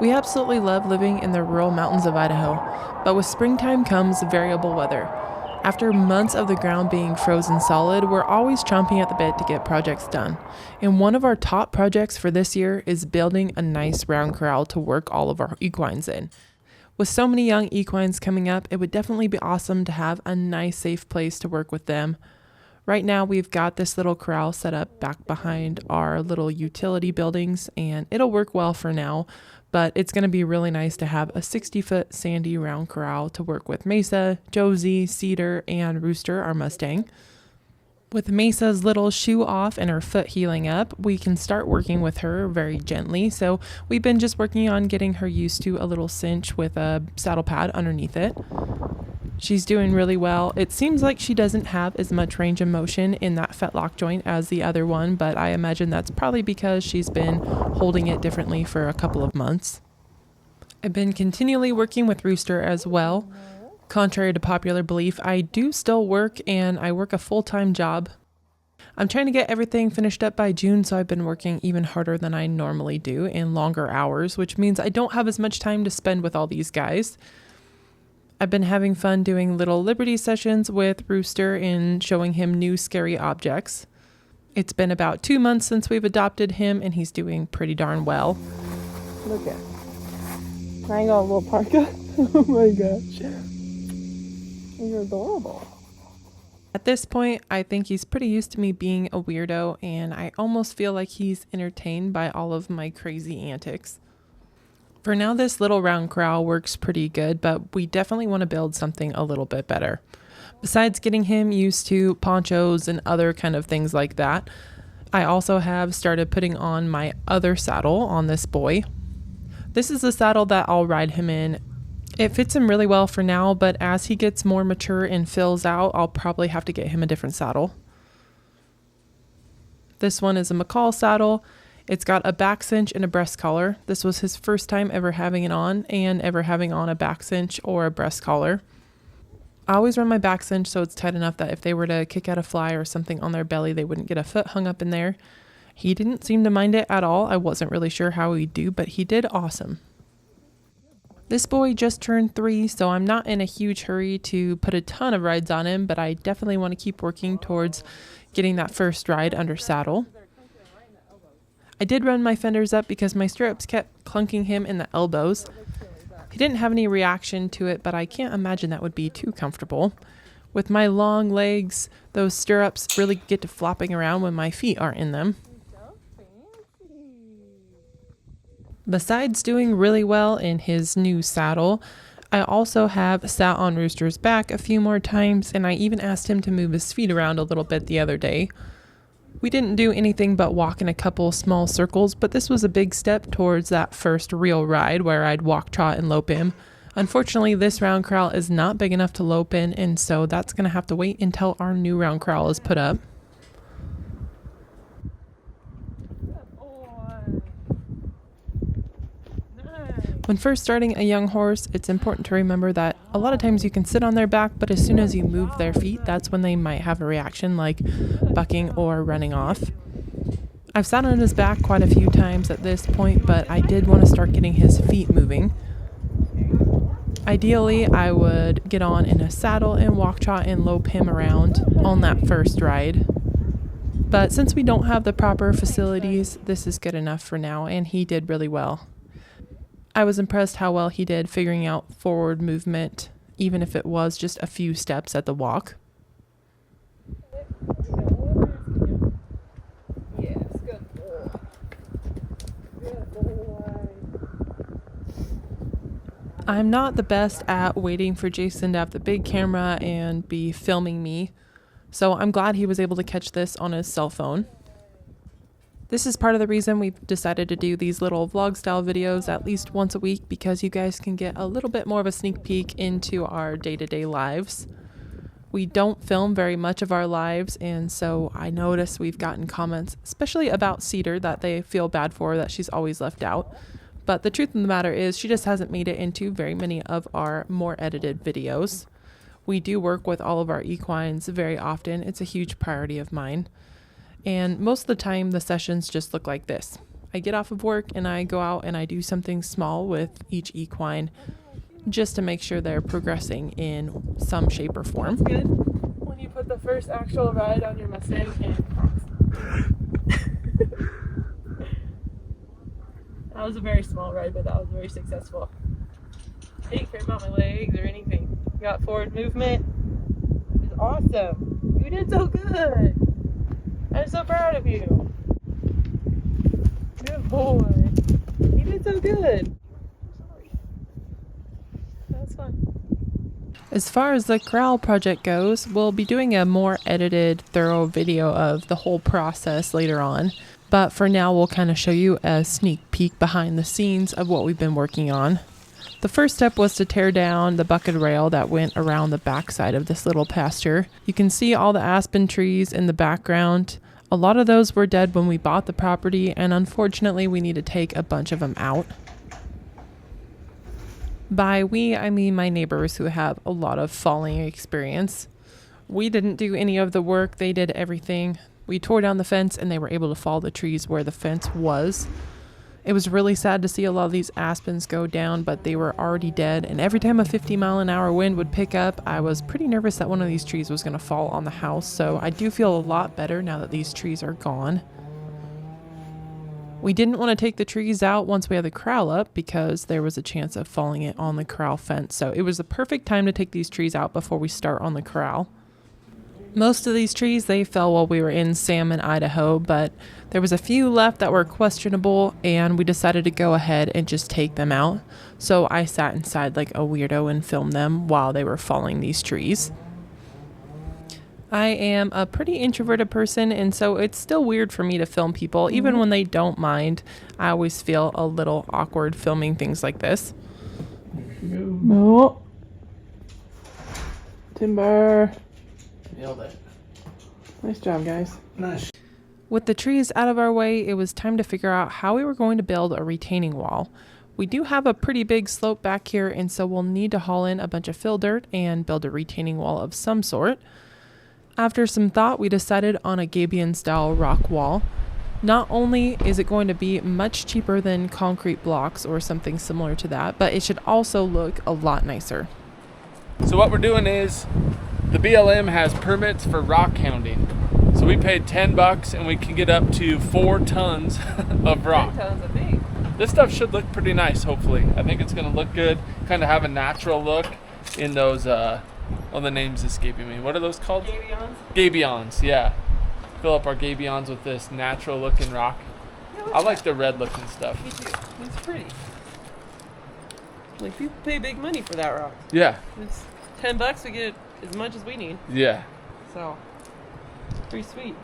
We absolutely love living in the rural mountains of Idaho, but with springtime comes variable weather. After months of the ground being frozen solid, we're always chomping at the bit to get projects done. And one of our top projects for this year is building a nice round corral to work all of our equines in. With so many young equines coming up, it would definitely be awesome to have a nice, safe place to work with them. Right now, we've got this little corral set up back behind our little utility buildings, and it'll work well for now, but it's going to be really nice to have a 60-foot sandy round corral to work with Mesa, Josie, Cedar, and Rooster, our Mustang. With Mesa's little shoe off and her foot healing up, we can start working with her very gently. So we've been just working on getting her used to a little cinch with a saddle pad underneath it. She's doing really well. It seems like she doesn't have as much range of motion in that fetlock joint as the other one, but I imagine that's probably because she's been holding it differently for a couple of months. I've been continually working with Rooster as well. Contrary to popular belief, I do still work, and I work a full-time job. I'm trying to get everything finished up by June, so I've been working even harder than I normally do in longer hours, which means I don't have as much time to spend with all these guys. I've been having fun doing little liberty sessions with Rooster and showing him new scary objects. It's been about 2 months since we've adopted him, and he's doing pretty darn well. Look at I got a little parka. Oh my gosh. You're adorable. At this point, I think he's pretty used to me being a weirdo, and I almost feel like he's entertained by all of my crazy antics. For now, this little round corral works pretty good, but we definitely want to build something a little bit better. Besides getting him used to ponchos and other kind of things like that, I also have started putting on my other saddle on this boy. This is the saddle that I'll ride him in. It fits him really well for now, but as he gets more mature and fills out, I'll probably have to get him a different saddle. This one is a McCall saddle. It's got a back cinch and a breast collar. This was his first time ever having it on and ever having on a back cinch or a breast collar. I always run my back cinch so it's tight enough that if they were to kick out a fly or something on their belly, they wouldn't get a foot hung up in there. He didn't seem to mind it at all. I wasn't really sure how he'd do, but he did awesome. This boy just turned 3, so I'm not in a huge hurry to put a ton of rides on him, but I definitely want to keep working towards getting that first ride under saddle. I did run my fenders up because my stirrups kept clunking him in the elbows. He didn't have any reaction to it, but I can't imagine that would be too comfortable. With my long legs, those stirrups really get to flopping around when my feet aren't in them. Besides doing really well in his new saddle, I also have sat on Rooster's back a few more times, and I even asked him to move his feet around a little bit the other day. We didn't do anything but walk in a couple small circles, but this was a big step towards that first real ride where I'd walk, trot, and lope him. Unfortunately, this round corral is not big enough to lope in, and so that's going to have to wait until our new round corral is put up. When first starting a young horse, it's important to remember that a lot of times you can sit on their back, but as soon as you move their feet, that's when they might have a reaction like bucking or running off. I've sat on his back quite a few times at this point, but I did want to start getting his feet moving. Ideally, I would get on in a saddle and walk, trot, and lope him around on that first ride. But since we don't have the proper facilities, this is good enough for now, and he did really well. I was impressed how well he did figuring out forward movement, even if it was just a few steps at the walk. Yes, good boy. Good boy. I'm not the best at waiting for Jason to have the big camera and be filming me, so I'm glad he was able to catch this on his cell phone. This is part of the reason we've decided to do these little vlog style videos at least once a week, because you guys can get a little bit more of a sneak peek into our day-to-day lives. We don't film very much of our lives, and so I notice we've gotten comments, especially about Cedar, that they feel bad for, that she's always left out. But the truth of the matter is she just hasn't made it into very many of our more edited videos. We do work with all of our equines very often. It's a huge priority of mine. And most of the time, the sessions just look like this. I get off of work and I go out and I do something small with each equine just to make sure they're progressing in some shape or form. That's good. When you put the first actual ride on your Mustang that was a very small ride, but that was very successful. I didn't care about my legs or anything. Got forward movement. It was awesome. You did so good. I'm so proud of you. Good boy. You did so good. Sorry. That was fun. As far as the corral project goes, we'll be doing a more edited, thorough video of the whole process later on. But for now, we'll kind of show you a sneak peek behind the scenes of what we've been working on. The first step was to tear down the bucket rail that went around the backside of this little pasture. You can see all the aspen trees in the background. A lot of those were dead when we bought the property, and unfortunately we need to take a bunch of them out. By we, I mean my neighbors who have a lot of falling experience. We didn't do any of the work, they did everything. We tore down the fence and they were able to fall the trees where the fence was. It was really sad to see a lot of these aspens go down, but they were already dead. And every time a 50-mile-an-hour wind would pick up, I was pretty nervous that one of these trees was going to fall on the house. So I do feel a lot better now that these trees are gone. We didn't want to take the trees out once we had the corral up because there was a chance of falling it on the corral fence. So it was the perfect time to take these trees out before we start on the corral. Most of these trees, they fell while we were in Salmon, Idaho, but there was a few left that were questionable, and we decided to go ahead and just take them out. So I sat inside like a weirdo and filmed them while they were falling these trees. I am a pretty introverted person, and so it's still weird for me to film people. Even when they don't mind, I always feel a little awkward filming things like this. No. Timber. Nailed it. Nice job, guys. Nice. With the trees out of our way, it was time to figure out how we were going to build a retaining wall. We do have a pretty big slope back here, and so we'll need to haul in a bunch of fill dirt and build a retaining wall of some sort. After some thought, we decided on a gabion-style rock wall. Not only is it going to be much cheaper than concrete blocks or something similar to that, but it should also look a lot nicer. So what we're doing is the BLM has permits for rock hounding. So we paid $10 and we can get up to 4 tons of rock. 10 tons, I think. This stuff should look pretty nice, hopefully. I think it's gonna look good, kind of have a natural look in those, the name's escaping me. What are those called? Gabions? Gabions, yeah. Fill up our gabions with this natural looking rock. I like the red looking stuff. Me too. It's pretty. Like, people pay big money for that rock. Yeah, It's $10, we get as much as we need. yeah. So, pretty sweet.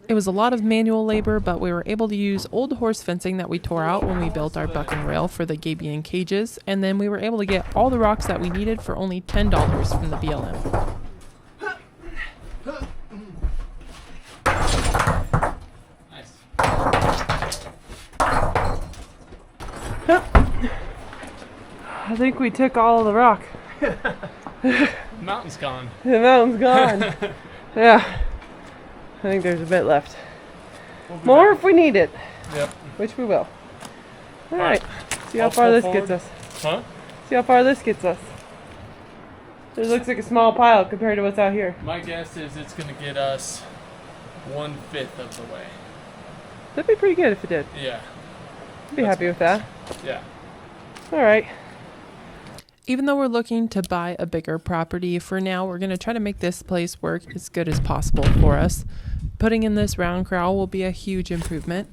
It was a lot of manual labor, but we were able to use old horse fencing that we tore out when we built our buck and rail for the gabion cages, and then we were able to get all the rocks that we needed for only $10 from the BLM. Nice. I think we took all of the rock. Mountain's gone. The mountain's gone. Yeah. I think there's a bit left. More if we need it, Yep. which we will. All Alright. right. See how I'll far pull this forward. gets us. Huh? See how far this gets us. This looks like a small pile compared to what's out here. My guess is it's gonna get us 1/5 of the way. That'd be pretty good if it did. Yeah. I'd be happy with that. Yeah. All right. Even though we're looking to buy a bigger property, for now we're going to try to make this place work as good as possible for us. Putting in this round corral will be a huge improvement.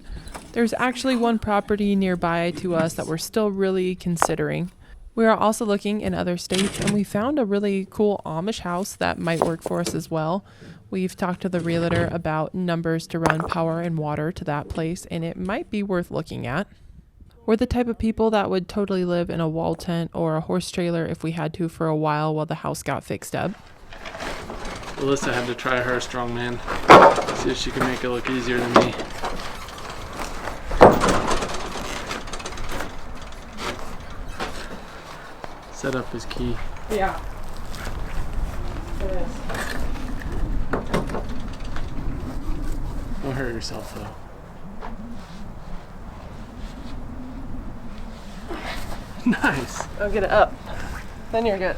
There's actually one property nearby to us that we're still really considering. We are also looking in other states, and we found a really cool Amish house that might work for us as well. We've talked to the realtor about numbers to run power and water to that place, and it might be worth looking at. We're the type of people that would totally live in a wall tent or a horse trailer if we had to for a while the house got fixed up. Alyssa had to try her strongman. See if she can make it look easier than me. Setup is key. Yeah. It is. Don't hurt yourself though. Nice. I'll get it up. Then you're good.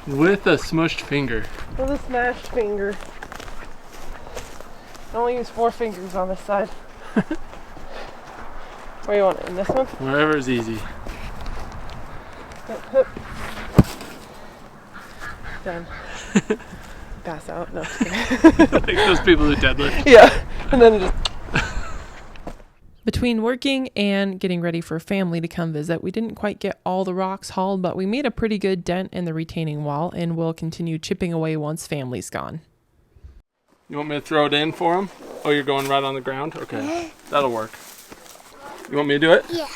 With a smushed finger. With a smashed finger. I only use 4 fingers on this side. Where you want it? In this one? Wherever is easy. Hup. Done. Pass out. No. Like those people who deadlift. Yeah. And then just. Between working and getting ready for family to come visit, we didn't quite get all the rocks hauled, but we made a pretty good dent in the retaining wall and we'll continue chipping away once family's gone. You want me to throw it in for him? Oh, you're going right on the ground? Okay, that'll work. You want me to do it? Yeah.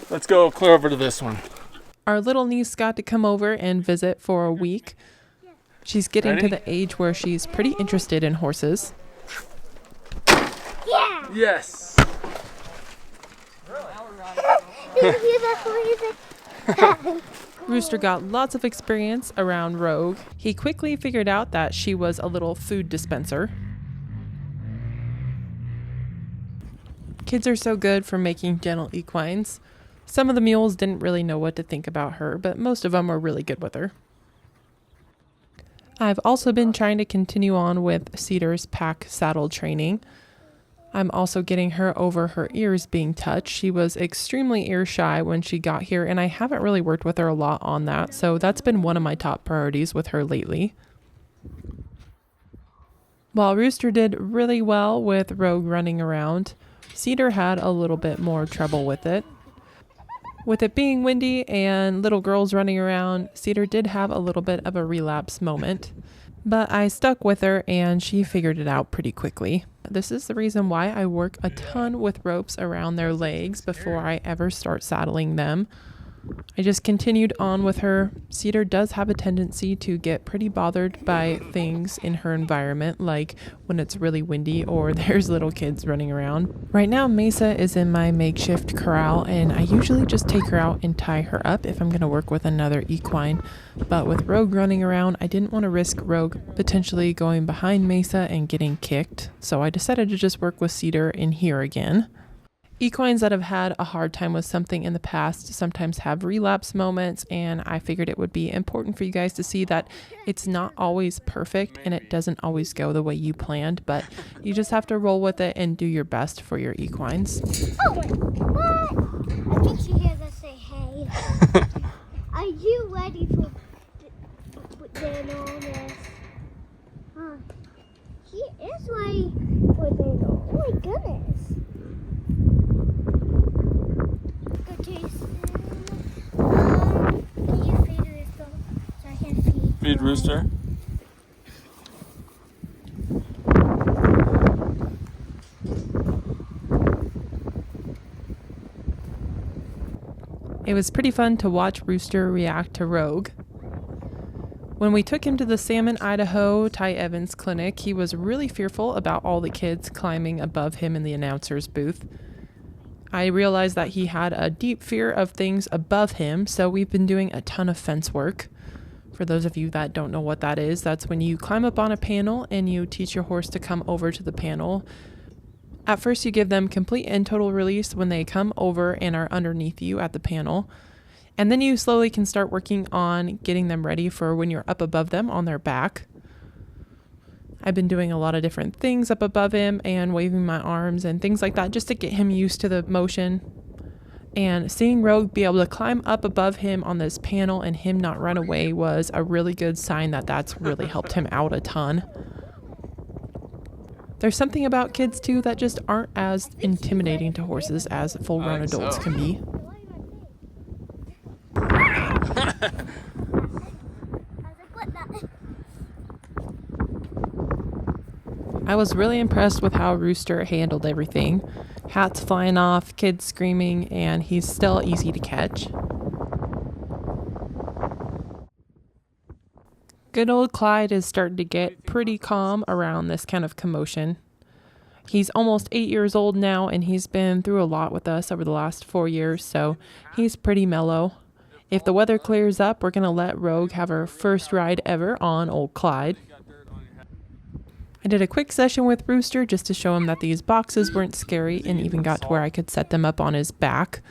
Let's go clear over to this one. Our little niece got to come over and visit for a week. She's getting Ready? to the age where she's pretty interested in horses. Yeah. Yes. Did you hear that noise? Rooster got lots of experience around Rogue. He quickly figured out that she was a little food dispenser. Kids are so good for making gentle equines. Some of the mules didn't really know what to think about her, but most of them were really good with her. I've also been trying to continue on with Cedar's pack saddle training. I'm also getting her over her ears being touched. She was extremely ear shy when she got here, and I haven't really worked with her a lot on that, so that's been one of my top priorities with her lately. While Rooster did really well with Rogue running around, Cedar had a little bit more trouble with it. With it being windy and little girls running around, Cedar did have a little bit of a relapse moment. But I stuck with her and she figured it out pretty quickly. This is the reason why I work a ton with ropes around their legs before I ever start saddling them. I just continued on with her. Cedar does have a tendency to get pretty bothered by things in her environment, like when it's really windy or there's little kids running around. Right now, Mesa is in my makeshift corral, and I usually just take her out and tie her up if I'm going to work with another equine. But with Rogue running around, I didn't want to risk Rogue potentially going behind Mesa and getting kicked, so I decided to just work with Cedar in here again. Equines that have had a hard time with something in the past sometimes have relapse moments, and I figured it would be important for you guys to see that it's not always perfect and it doesn't always go the way you planned, but you just have to roll with it and do your best for your equines. Oh, what? I think she hears us say hey. Are you ready for dinner on this? He is ready for dinner. Oh my goodness. Can you feed Rooster so I can feed? Feed Rooster. It was pretty fun to watch Rooster react to Rogue. When we took him to the Salmon, Idaho Ty Evans clinic, he was really fearful about all the kids climbing above him in the announcer's booth. I realized that he had a deep fear of things above him, so we've been doing a ton of fence work. For those of you that don't know what that is, that's when you climb up on a panel and you teach your horse to come over to the panel. At first, you give them complete and total release when they come over and are underneath you at the panel. And then you slowly can start working on getting them ready for when you're up above them on their back. I've been doing a lot of different things up above him and waving my arms and things like that just to get him used to the motion. And seeing Rogue be able to climb up above him on this panel and him not run away was a really good sign that that's really helped him out a ton. There's something about kids too that just aren't as intimidating to horses as full-grown adults can be. I was really impressed with how Rooster handled everything. Hats flying off, kids screaming, and he's still easy to catch. Good old Clyde is starting to get pretty calm around this kind of commotion. He's almost 8 years old now, and he's been through a lot with us over the last 4 years, so he's pretty mellow. If the weather clears up, we're going to let Rogue have her first ride ever on old Clyde. I did a quick session with Rooster just to show him that these boxes weren't scary and even got to where I could set them up on his back.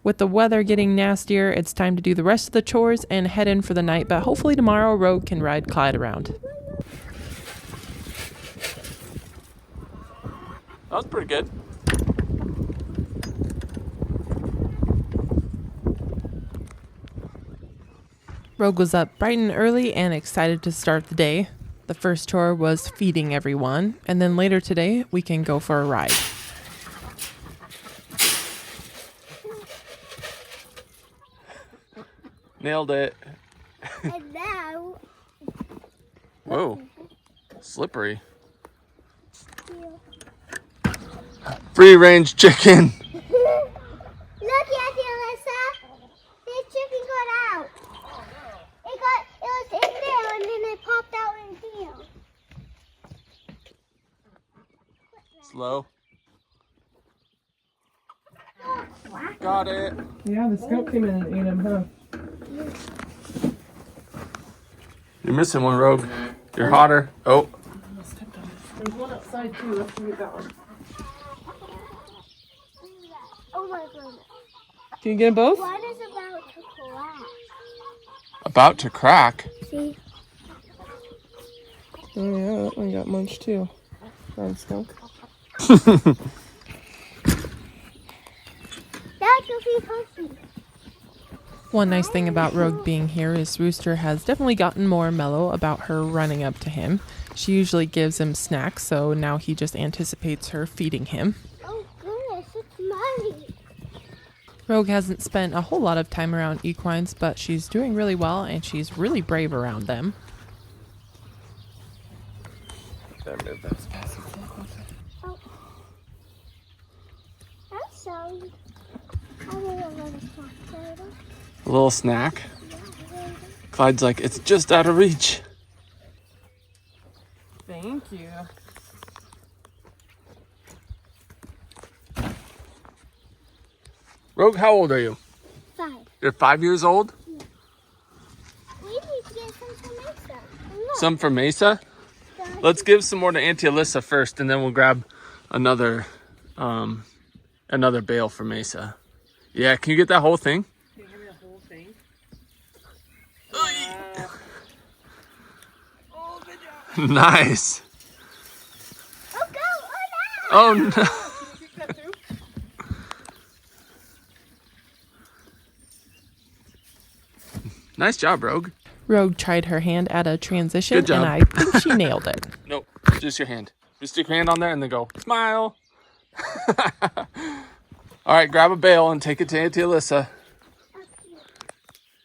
With the weather getting nastier, it's time to do the rest of the chores and head in for the night, but hopefully tomorrow Rogue can ride Clyde around. That was pretty good. Rogue was up bright and early and excited to start the day. The first chore was feeding everyone, and then later today we can go for a ride. Nailed it. And now, Whoa. Slippery. Free range chicken. look at it, Alyssa. The chicken got out. It was in there and then it popped out in here. Slow. Got it. Yeah, the skunk came in and ate him, huh? You're missing one, Rogue. You're hotter. Oh. There's one outside too. Let's get that one. Oh my goodness. Can you get them both? One is about to collapse. About to crack. See? Oh yeah, that one got munched too. Darn skunk. That's a few pussy. One nice thing about Rogue being here is Rooster has definitely gotten more mellow about her running up to him. She usually gives him snacks, so now he just anticipates her feeding him. Oh goodness, it's money. Rogue hasn't spent a whole lot of time around equines, but she's doing really well and she's really brave around them. Oh. That sounds. I don't know what it's called. A little snack. Clyde's like, it's just out of reach. Thank you. Rogue, how old are you? 5. You're 5 years old? We need to get some from Mesa. Look. Some for Mesa? Let's give some more to Auntie Alyssa first, and then we'll grab another bale for Mesa. Yeah, can you get that whole thing? Can you give me the whole thing? Oh, good job. Nice. Oh, go! Oh no. Can you pick that through? Nice job, Rogue. Rogue tried her hand at a transition, Good job. and I think she nailed it. Nope, just your hand. Just stick your hand on there and then go, smile. All right, grab a bale and take it to Auntie Alyssa.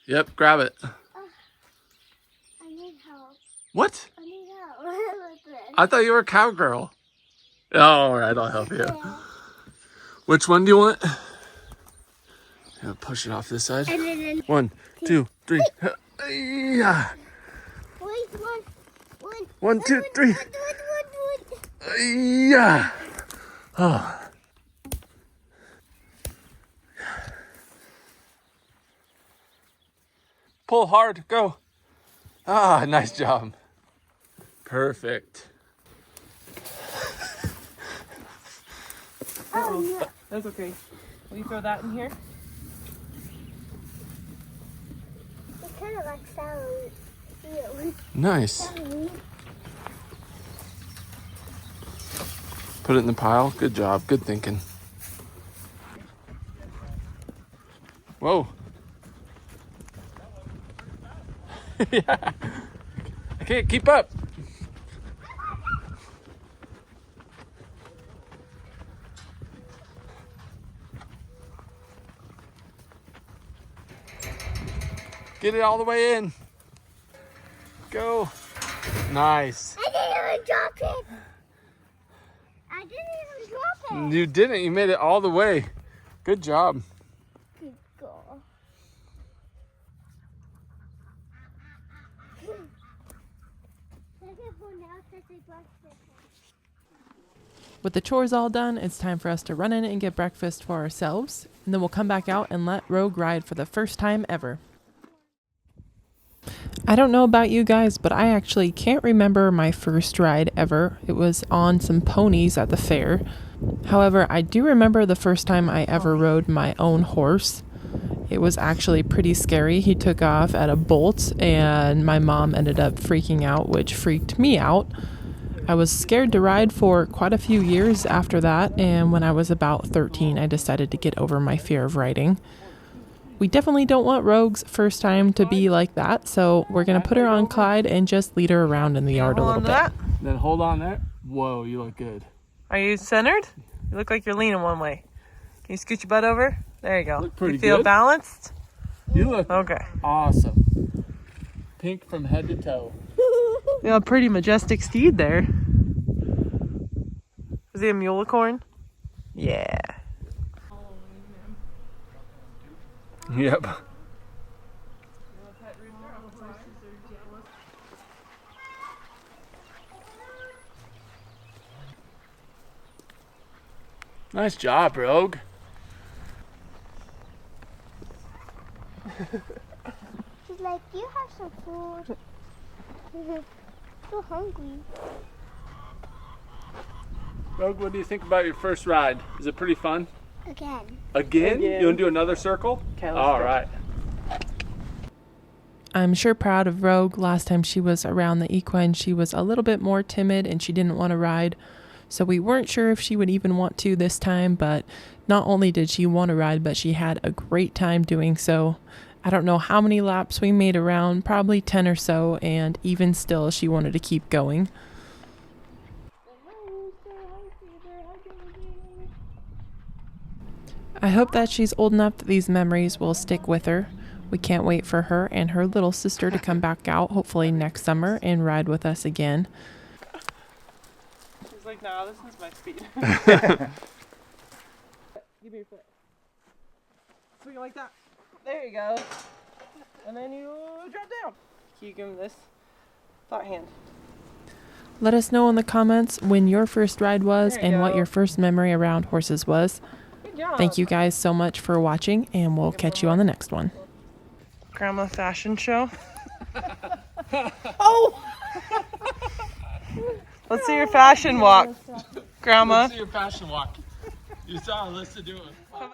Yep, grab it. I need help. What? I need help. With this. I thought you were a cowgirl. Oh, all right, I'll help you. Yeah. Which one do you want? Yeah, push it off this side. And then 1, 2, 3. Yeah. wait, one. 1, 2, 3. Yeah. Oh. Pull hard. Go. Ah, nice job. Perfect. Oh, no. That's okay. Will you throw that in here? It's kind of like salad. Nice. Put it in the pile. Good job. Good thinking. Whoa. Yeah. I can't keep up. Get it all the way in. Go. Nice. I didn't even drop it. I didn't even drop it. You didn't. You made it all the way. Good job. Good girl. With the chores all done, it's time for us to run in and get breakfast for ourselves, and then we'll come back out and let Rogue ride for the first time ever. I don't know about you guys, but I actually can't remember my first ride ever. It was on some ponies at the fair. However, I do remember the first time I ever rode my own horse. It was actually pretty scary. He took off at a bolt and my mom ended up freaking out, which freaked me out. I was scared to ride for quite a few years after that, and when I was about 13, I decided to get over my fear of riding. We definitely don't want Rogue's first time to be like that, so we're going to put her on Clyde and just lead her around in the yard a little bit. Then hold on there. Whoa, you look good. Are you centered? You look like you're leaning one way. Can you scoot your butt over? There you go. Look pretty you feel good. balanced? You look Okay. awesome. Pink from head to toe. You got a pretty majestic steed there. Is he a Mulecorn? Yeah. Yep. Nice job, Rogue. She's like, you have some food. So hungry. Rogue, what do you think about your first ride? Is it pretty fun? Again. Again? Again. You want to do another circle? Okay, let's All go. right. I'm sure proud of Rogue. Last time she was around the equine, she was a little bit more timid and she didn't want to ride. So we weren't sure if she would even want to this time, but not only did she want to ride, but she had a great time doing so. I don't know how many laps we made around, probably 10 or so, and even still she wanted to keep going. I hope that she's old enough that these memories will stick with her. We can't wait for her and her little sister to come back out, hopefully next summer, and ride with us again. She's like, no, this is my speed. Give me your foot. Swing it like that. There you go. And then you drop down. Can you give him this? Thought hand. Let us know in the comments when your first ride was There you and what go. your first memory around horses was. Good job. Thank you guys so much for watching, and we'll catch you on the next one. Grandma fashion show. Oh! Let's see your fashion walk, Grandma. Let's see your fashion walk. You saw Alyssa do it.